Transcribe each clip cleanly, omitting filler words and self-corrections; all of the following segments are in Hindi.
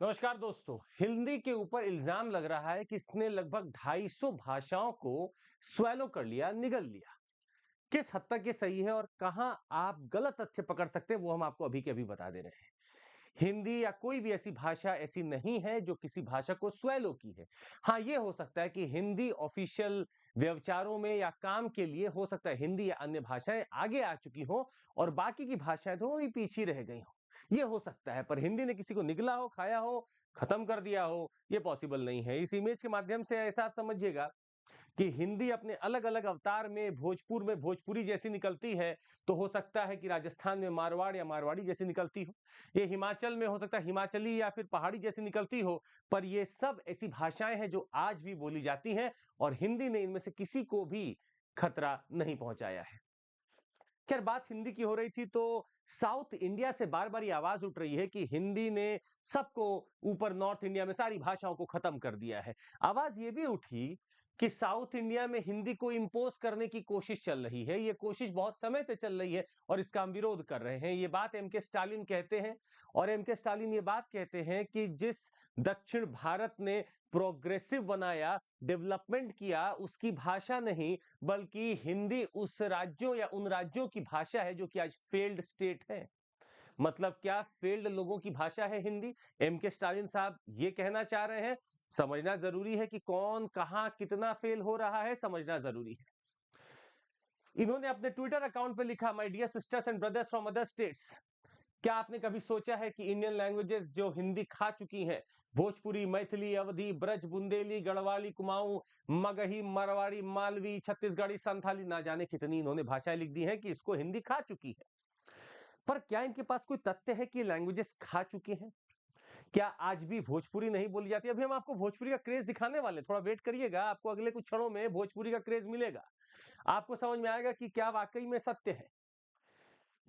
नमस्कार दोस्तों। हिंदी के ऊपर इल्जाम लग रहा है कि इसने लगभग 250 भाषाओं को स्वैलो कर लिया, निगल लिया। किस हद तक ये सही है और कहां आप गलत तथ्य पकड़ सकते हैं, वो हम आपको अभी के अभी बता दे रहे हैं। हिंदी या कोई भी ऐसी भाषा ऐसी नहीं है जो किसी भाषा को स्वैलो की है। हाँ, ये हो सकता है कि हिंदी ऑफिशियल व्यवचारों में या काम के लिए हो सकता है हिंदी या अन्य भाषाएं आगे आ चुकी हो और बाकी की भाषाएं थोड़ी पीछे रह गई हो। ये हो सकता है, पर हिंदी ने किसी को निगला हो, खाया हो, खत्म कर दिया हो, ये पॉसिबल नहीं है। इस इमेज के माध्यम से ऐसा आप समझिएगा कि हिंदी अपने अलग-अलग अवतार में भोजपुर में भोजपुरी जैसी निकलती है, तो हो सकता है कि राजस्थान में मारवाड़ या मारवाड़ी जैसी निकलती हो। ये हिमाचल में हो सकता है हिमाचली या फिर पहाड़ी जैसी निकलती हो, पर ये सब ऐसी भाषाएँ हैं जो आज भी बोली जाती हैं और हिंदी ने इनमें से किसी को भी खतरा नहीं पहुँचाया है। खैर, बात हिंदी की हो रही थी तो साउथ इंडिया से बार-बार ये आवाज उठ रही है कि हिंदी ने सबको ऊपर नॉर्थ इंडिया में सारी भाषाओं को खत्म कर दिया है। आवाज ये भी उठी कि साउथ इंडिया में हिंदी को इंपोज करने की कोशिश चल रही है। ये कोशिश बहुत समय से चल रही है और इसका हम विरोध कर रहे हैं। ये बात एम के स्टालिन कहते हैं और एम के स्टालिन ये बात कहते हैं कि जिस दक्षिण भारत ने प्रोग्रेसिव बनाया, डेवलपमेंट किया, उसकी भाषा नहीं बल्कि हिंदी उस राज्यों या उन राज्यों की भाषा है जो कि आज फेल्ड स्टेट है। मतलब क्या फेल्ड लोगों की भाषा है हिंदी? एम के स्टालिन साहब ये कहना चाह रहे हैं। समझना जरूरी है कि कौन कहां कितना फेल हो रहा है, समझना जरूरी है। इन्होंने अपने ट्विटर अकाउंट पे लिखा, my dear sisters and brothers from other states, क्या आपने कभी सोचा है कि इंडियन लैंग्वेजेस जो हिंदी खा चुकी हैं, भोजपुरी, मैथिली, अवधी, ब्रज, बुंदेली, गढ़वाली, कुमाऊं, मगही, मरवाड़ी, मालवी, छत्तीसगढ़ी, संथाली, ना जाने कितनी इन्होंने भाषाएं लिख दी हैं कि इसको हिंदी खा चुकी है। पर क्या इनके पास कोई तथ्य है कि लैंग्वेजेस खा चुकी हैं? क्या आज भी भोजपुरी नहीं बोली जाती? अभी हम आपको भोजपुरी का क्रेज दिखाने वाले, थोड़ा वेट करिएगा, आपको अगले कुछ क्षणों में भोजपुरी का क्रेज मिलेगा। आपको समझ में आएगा कि क्या वाकई में सत्य है।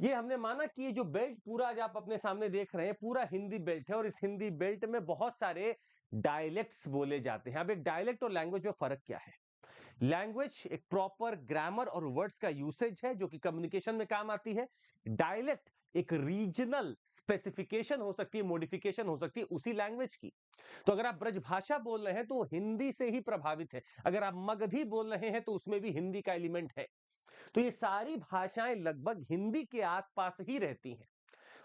ये हमने माना कि ये जो बेल्ट पूरा आज आप अपने सामने देख रहे हैं, पूरा हिंदी बेल्ट है और इस हिंदी बेल्ट में बहुत सारे डायलेक्ट्स बोले जाते हैं। अब एक डायलेक्ट और लैंग्वेज में फर्क क्या है? लैंग्वेज एक प्रॉपर ग्रामर और वर्ड्स का यूसेज है जो कि कम्युनिकेशन में काम आती है। डायलेक्ट एक रीजनल स्पेसिफिकेशन हो सकती है, मॉडिफिकेशन हो सकती है उसी लैंग्वेज की। तो अगर आप ब्रजभाषा बोल रहे हैं तो हिंदी से ही प्रभावित है। अगर आप मगधी बोल रहे हैं तो उसमें भी हिंदी का एलिमेंट है। तो ये सारी भाषाएं लगभग हिंदी के आसपास ही रहती हैं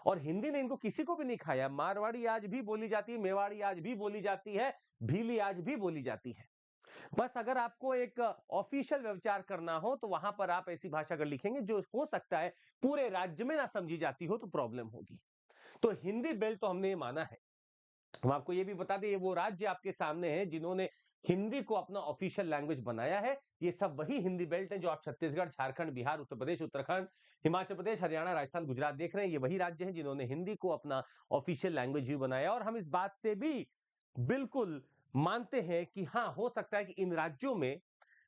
और हिंदी ने इनको किसी को भी नहीं खाया। मारवाड़ी आज भी बोली जाती है, मेवाड़ी आज भी बोली जाती है, भीली आज भी बोली जाती है। बस अगर आपको एक ऑफिशियल व्यवचार करना हो तो वहां पर आप ऐसी भाषा अगर लिखेंगे जो हो सकता है पूरे राज्य में ना समझी जाती हो तो प्रॉब्लम होगी। तो हिंदी बेल्ट तो हमने ये माना है। हम आपको ये भी बता दें, ये वो राज्य आपके सामने हैं जिन्होंने हिंदी को अपना ऑफिशियल लैंग्वेज बनाया है। ये सब वही हिंदी बेल्ट हैं जो आप छत्तीसगढ़, झारखंड, बिहार, उत्तर प्रदेश, उत्तराखंड, हिमाचल प्रदेश, हरियाणा, राजस्थान, गुजरात देख रहे हैं। ये वही राज्य हैं जिन्होंने हिंदी को अपना ऑफिशियल लैंग्वेज भी बनाया और हम इस बात से भी बिल्कुल मानते हैं कि हाँ, हो सकता है कि इन राज्यों में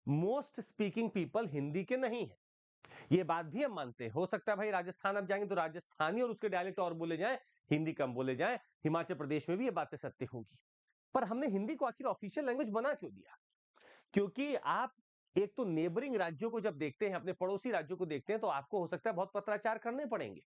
मोस्ट स्पीकिंग पीपल हिंदी के नहीं है। ये बात भी हम मानते हैं। हो सकता है भाई राजस्थान आप जाएंगे तो राजस्थानी और उसके डायलेक्ट और बोले जाएं, हिंदी कम बोले जाएं। हिमाचल प्रदेश में भी ये बातें सत्य होंगी। पर हमने हिंदी को आखिर ऑफिशियल लैंग्वेज बना क्यों दिया? क्योंकि आप एक तो नेबरिंग राज्यों को जब देखते हैं, अपने पड़ोसी राज्यों को देखते हैं, तो आपको हो सकता है बहुत पत्राचार करने पड़ेंगे।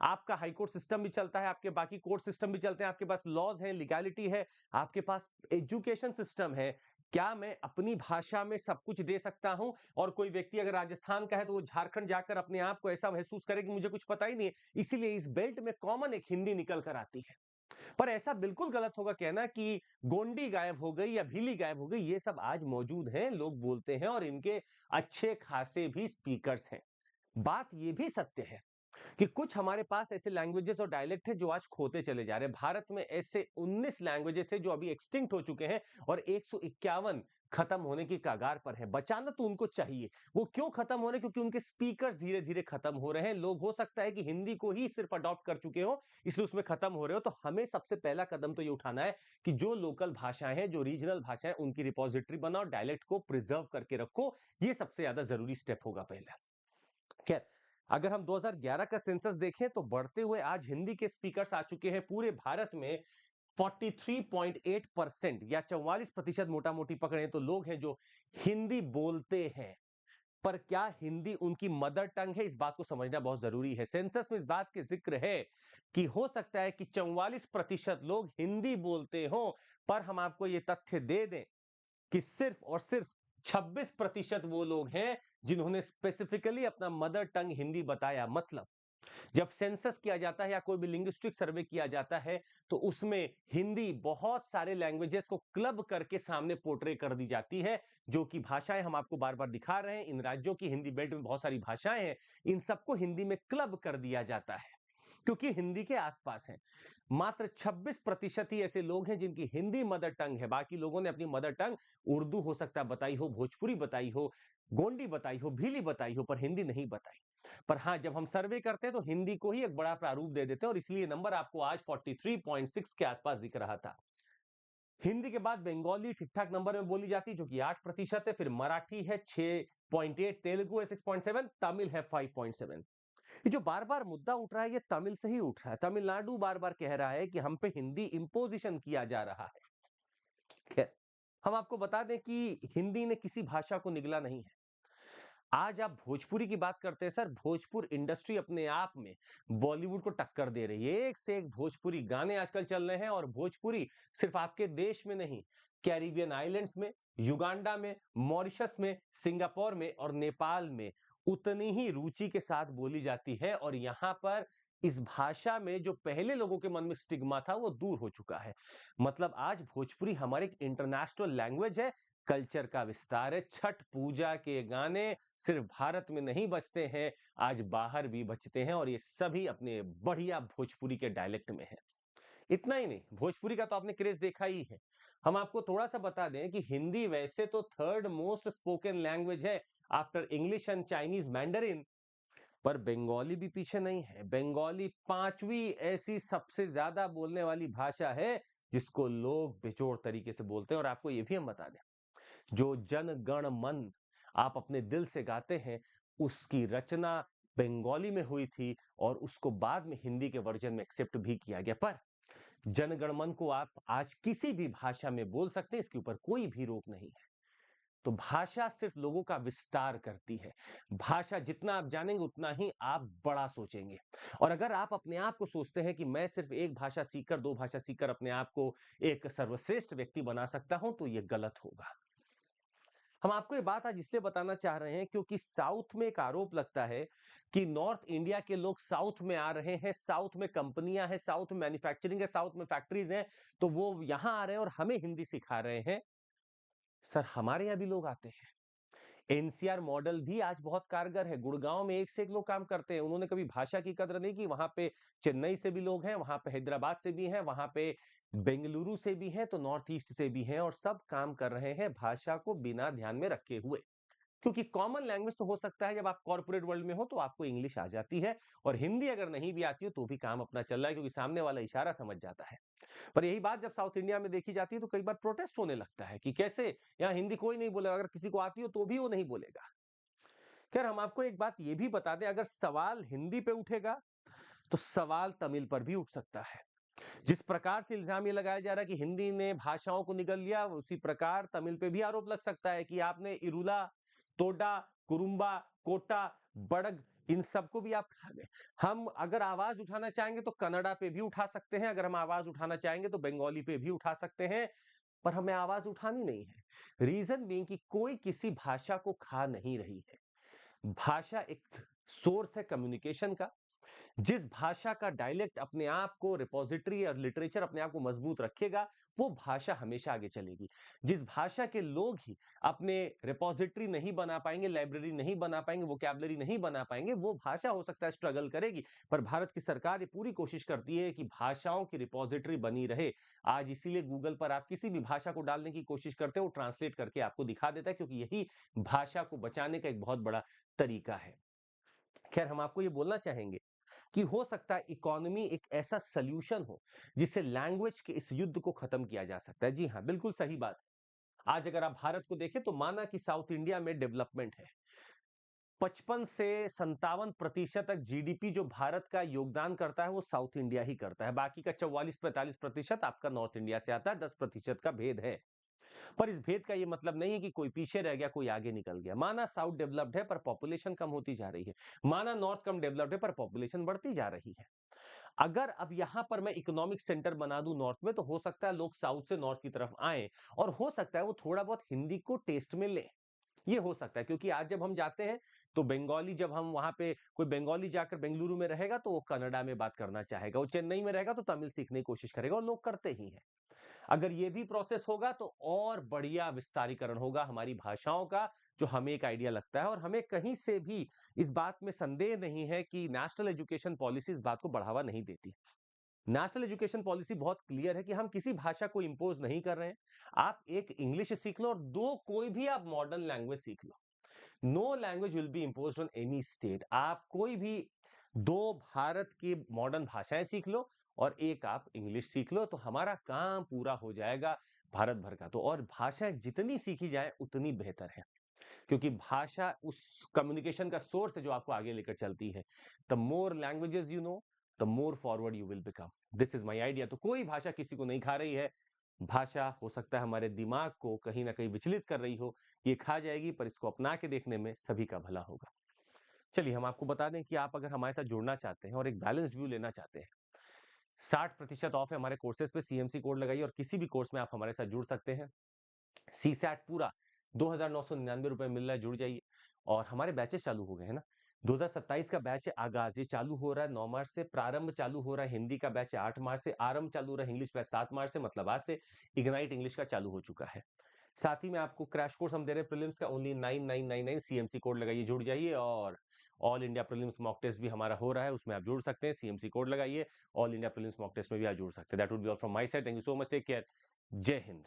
आपका हाई कोर्ट सिस्टम भी चलता है, आपके बाकी कोर्ट सिस्टम भी चलते हैं, आपके पास लॉज है, लीगैलिटी है, आपके पास एजुकेशन सिस्टम है। क्या मैं अपनी भाषा में सब कुछ दे सकता हूं और कोई व्यक्ति अगर राजस्थान का है तो वो झारखंड जाकर अपने आप को ऐसा महसूस करे कि मुझे कुछ पता ही नहीं है? इसीलिए इस बेल्ट में कॉमन एक हिंदी निकल कर आती है। पर ऐसा बिल्कुल गलत होगा कहना कि गोंडी गायब हो गई या भीली गायब हो गई। ये सब आज मौजूद हैं, लोग बोलते हैं और इनके अच्छे खासे भी स्पीकर्स हैं। बात ये भी सत्य है कि कुछ हमारे पास ऐसे लैंग्वेजेस और डायलेक्ट है जो आज खोते चले जा रहे हैं। भारत में ऐसे 19 लैंग्वेजेस थे जो अभी एक्सटिंक्ट हो चुके हैं और 151 खत्म होने की कगार पर है। बचाना तो उनको चाहिए। वो क्यों खत्म हो रहे हैं? क्योंकि उनके स्पीकर्स धीरे धीरे खत्म हो रहे हैं। लोग हो सकता है कि हिंदी को ही सिर्फ अडॉप्ट कर चुके हो, इसलिए उसमें खत्म हो रहे हो। तो हमें सबसे पहला कदम तो ये उठाना है कि जो लोकल भाषाएं हैं, जो रीजनल भाषाएं, उनकी रिपोजिटरी बनाओ, डायलेक्ट को प्रिजर्व करके रखो। ये सबसे ज्यादा जरूरी स्टेप होगा पहला। खैर, अगर हम 2011 का सेंसस देखें तो बढ़ते हुए आज हिंदी के स्पीकर्स आ चुके हैं पूरे भारत में 43.8% या 44% मोटा मोटी पकड़े तो लोग हैं जो हिंदी बोलते हैं। पर क्या हिंदी उनकी मदर टंग है? इस बात को समझना बहुत जरूरी है। सेंसस में इस बात के जिक्र है कि हो सकता है कि 44% लोग हिंदी बोलते हो, पर हम आपको यह तथ्य दे दें कि सिर्फ और सिर्फ 26% वो लोग हैं जिन्होंने स्पेसिफिकली अपना मदर टंग हिंदी बताया। मतलब जब सेंसस किया जाता है या कोई भी लिंग्विस्टिक सर्वे किया जाता है तो उसमें हिंदी बहुत सारे लैंग्वेजेस को क्लब करके सामने पोर्ट्रे कर दी जाती है। जो कि भाषाएं हम आपको बार बार दिखा रहे हैं, इन राज्यों की हिंदी बेल्ट में बहुत सारी भाषाएं हैं, इन सबको हिंदी में क्लब कर दिया जाता है क्योंकि हिंदी के आसपास है। मात्र 26% ही ऐसे लोग हैं जिनकी हिंदी मदर टंग है। बाकी लोगों ने अपनी मदर टंग उर्दू हो सकता है बताई हो, भोजपुरी बताई हो, गोंडी बताई हो, भीली बताई हो, पर हिंदी नहीं बताई। पर हाँ, जब हम सर्वे करते हैं तो हिंदी को ही एक बड़ा प्रारूप दे देते हैं और इसलिए नंबर आपको आज 43.6 के आसपास दिख रहा था। हिंदी के बाद बंगाली ठीक ठाक नंबर में बोली जाती है जो कि 8% है, फिर मराठी है 6.8, तेलुगु है 6.7, तमिल है 5.7। ये जो बार बार मुद्दा उठ रहा है ये तमिल से ही उठ रहा है। तमिलनाडु बार बार कह रहा है कि हम पे हिंदी इंपोजिशन किया जा रहा है। खैर, हम आपको बता दें कि हिंदी ने किसी भाषा को निगला नहीं है। आज आप भोजपुरी की बात करते हैं सर, भोजपुर इंडस्ट्री अपने आप में बॉलीवुड को टक्कर दे रही है। एक से एक भोजपुरी गाने आजकल चल रहे हैं और भोजपुरी सिर्फ आपके देश में नहीं, कैरिबियन आइलैंड्स में, युगांडा में, मॉरिशस में, सिंगापुर में और नेपाल में उतनी ही रुचि के साथ बोली जाती है। और यहां पर इस भाषा में जो पहले लोगों के मन में स्टिग्मा था वो दूर हो चुका है। मतलब आज भोजपुरी हमारी इंटरनेशनल लैंग्वेज है, कल्चर का विस्तार है। छठ पूजा के गाने सिर्फ भारत में नहीं बजते हैं, आज बाहर भी बजते हैं और ये सभी अपने बढ़िया भोजपुरी के डायलेक्ट में है। इतना ही नहीं, भोजपुरी का तो आपने क्रेज देखा ही है। हम आपको थोड़ा सा बता दें कि हिंदी वैसे तो थर्ड मोस्ट स्पोकन लैंग्वेज है after English and Chinese Mandarin, पर बंगाली भी पीछे नहीं है। बंगाली पांचवी ऐसी सबसे ज्यादा बोलने वाली भाषा है जिसको लोग बेजोड़ तरीके से बोलते हैं। और आपको यह भी हम बता दें, जो जन गण मन आप अपने दिल से गाते हैं उसकी रचना बंगाली में हुई थी और उसको बाद में हिंदी के वर्जन में एक्सेप्ट भी किया गया। पर जनगण मन को आप आज किसी भी भाषा में बोल सकते हैं, इसके ऊपर कोई भी रोक नहीं है। तो भाषा सिर्फ लोगों का विस्तार करती है। भाषा जितना आप जानेंगे उतना ही आप बड़ा सोचेंगे। और अगर आप अपने आप को सोचते हैं कि मैं सिर्फ एक भाषा सीखकर, दो भाषा सीखकर अपने आप को एक सर्वश्रेष्ठ व्यक्ति बना सकता हूं, तो यह गलत होगा। हम आपको ये बात आज इसलिए बताना चाह रहे हैं क्योंकि साउथ में एक आरोप लगता है कि नॉर्थ इंडिया के लोग साउथ में आ रहे हैं, साउथ में कंपनियां हैं, साउथ में मैन्युफैक्चरिंग है, साउथ में फैक्ट्रीज हैं, तो वो यहां आ रहे हैं और हमें हिंदी सिखा रहे हैं। सर, हमारे यहां भी लोग आते हैं। एनसीआर मॉडल भी आज बहुत कारगर है। गुड़गांव में एक से एक लोग काम करते हैं। उन्होंने कभी भाषा की कदर नहीं की। वहां पे चेन्नई से भी लोग हैं, वहां पे हैदराबाद से भी हैं, वहां पे बेंगलुरु से भी हैं, तो नॉर्थ ईस्ट से भी हैं और सब काम कर रहे हैं भाषा को बिना ध्यान में रखे हुए। क्योंकि कॉमन लैंग्वेज तो हो सकता है जब आप कॉर्पोरेट वर्ल्ड में हो तो आपको इंग्लिश आ जाती है, और हिंदी अगर नहीं भी आती हो तो भी काम अपना चल रहा है क्योंकि सामने वाला इशारा समझ जाता है। पर यही बात जब साउथ इंडिया में देखी जाती है तो कई बार प्रोटेस्ट होने लगता है कि कैसे यहाँ हिंदी कोई नहीं बोलेगा, अगर किसी को आती हो तो भी वो नहीं बोलेगा। खैर, हम आपको एक बात ये भी बता दें, अगर सवाल हिंदी पे उठेगा तो सवाल तमिल पर भी उठ सकता है। जिस प्रकार से इल्जाम ये लगाया जा रहा है कि हिंदी ने भाषाओं को निगल लिया, उसी प्रकार तमिल पे भी आरोप लग सकता है कि आपने इरुला, तोडा, कुरुम्बा, कोटा, बड़ग, इन सबको भी आप खा गए। हम अगर आवाज उठाना चाहेंगे तो कन्नड़ा पे भी उठा सकते हैं, अगर हम आवाज उठाना चाहेंगे तो बंगाली पे भी उठा सकते हैं, पर हमें आवाज उठानी नहीं है। रीजन बीइंग कि कोई किसी भाषा को खा नहीं रही है। भाषा एक सोर्स है कम्युनिकेशन का। जिस भाषा का डायलेक्ट अपने आप को, रिपोजिटरी और लिटरेचर अपने आप को मजबूत रखेगा, वो भाषा हमेशा आगे चलेगी। जिस भाषा के लोग ही अपने रिपोजिटरी नहीं बना पाएंगे, लाइब्रेरी नहीं बना पाएंगे, वोकैबुलरी नहीं बना पाएंगे, वो भाषा हो सकता है स्ट्रगल करेगी। पर भारत की सरकार ये पूरी कोशिश करती है कि भाषाओं की रिपोजिटरी बनी रहे। आज इसीलिए गूगल पर आप किसी भी भाषा को डालने की कोशिश करते हो, वो ट्रांसलेट करके आपको दिखा देता है, क्योंकि यही भाषा को बचाने का एक बहुत बड़ा तरीका है। खैर, हम आपको ये बोलना चाहेंगे कि हो सकता है इकोनॉमी एक ऐसा सॉल्यूशन हो जिससे लैंग्वेज के इस युद्ध को खत्म किया जा सकता है। जी हां, बिल्कुल सही बात। आज अगर आप भारत को देखें तो माना कि साउथ इंडिया में डेवलपमेंट है, 55 से 57% तक जीडीपी जो भारत का योगदान करता है वो साउथ इंडिया ही करता है। बाकी का 44-45% आपका नॉर्थ इंडिया से आता है, 10% का भेद है। पर इस भेद का ये मतलब नहीं है कि कोई पीछे रह गया, कोई आगे निकल गया। माना साउथ डेवलप्ड है पर पॉपुलेशन कम होती जा रही है, माना नॉर्थ कम डेवलप्ड है पर पॉपुलेशन बढ़ती जा रही है। अगर अब यहां पर मैं इकोनॉमिक सेंटर बना दूं नॉर्थ में, तो हो सकता है लोग साउथ से नॉर्थ की तरफ आए और हो सकता है वो थोड़ा बहुत हिंदी को टेस्ट में ले। ये हो सकता है क्योंकि आज जब हम जाते हैं तो बंगाली, जब हम वहां पे कोई बंगाली जाकर बेंगलुरु में रहेगा तो वो कन्नड़ा में बात करना चाहेगा, वो चेन्नई में रहेगा तो तमिल सीखने की कोशिश करेगा, और लोग करते ही हैं। अगर ये भी प्रोसेस होगा तो और बढ़िया विस्तारीकरण होगा हमारी भाषाओं का, जो हमें एक आइडिया लगता है। और हमें कहीं से भी इस बात में संदेह नहीं है कि नेशनल एजुकेशन पॉलिसी इस बात को बढ़ावा नहीं देती। नेशनल एजुकेशन पॉलिसी बहुत क्लियर है कि हम किसी भाषा को इंपोज नहीं कर रहे हैं। आप एक इंग्लिश सीख लो और दो कोई भी आप मॉडर्न लैंग्वेज सीख लो। No language will be imposed on any state. आप कोई भी दो भारत की मॉडर्न भाषाएं सीख लो और एक आप इंग्लिश सीख लो, तो हमारा काम पूरा हो जाएगा भारत भर का। तो और भाषाएं जितनी सीखी जाए उतनी बेहतर है, क्योंकि भाषा उस कम्युनिकेशन का सोर्स है जो आपको आगे लेकर चलती है। The more languages you know, the more forward you will become. This is my idea. तो कोई भाषा किसी को नहीं खा रही है। भाषा हो सकता है हमारे दिमाग को कहीं ना कहीं विचलित कर रही हो, ये खा जाएगी, पर इसको अपना के देखने में सभी का भला होगा। चलिए हम आपको बता दें कि आप अगर हमारे साथ जुड़ना चाहते हैं और एक बैलेंस्ड व्यू लेना चाहते हैं, 60% ऑफ है हमारे कोर्सेज पे। सीएमसी कोड लगाइए और किसी भी कोर्स में आप हमारे साथ जुड़ सकते हैं। सीसैट पूरा 2,999 रुपए मिल रहा है, जुड़ जाइए। और हमारे बैचेस चालू हो गए हैं ना। 2027 का बैच है आगाज, ये चालू हो रहा है 9 मार्च से। प्रारंभ चालू हो रहा है हिंदी का बैच है 8 मार्च से। आरंभ चालू हो रहा है इंग्लिश बैच 7 मार्च से, मतलब आज से इग्नाइट इंग्लिश का चालू हो चुका है। साथ ही में आपको क्रैश कोर्स हम दे रहे हैं प्रीलिम्स का, ओनली 9999। सीएमसी कोड लगाइए, जुड़ जाइए। और all India prelims mock test भी हमारा हो रहा है, उसमें आप जुड़ सकते हैं। सीएमसी कोड लगाइए, all India prelims mock test में भी आप जुड़ सकते हैं। That would be all from my side. Thank you so much, take care, जय हिंद।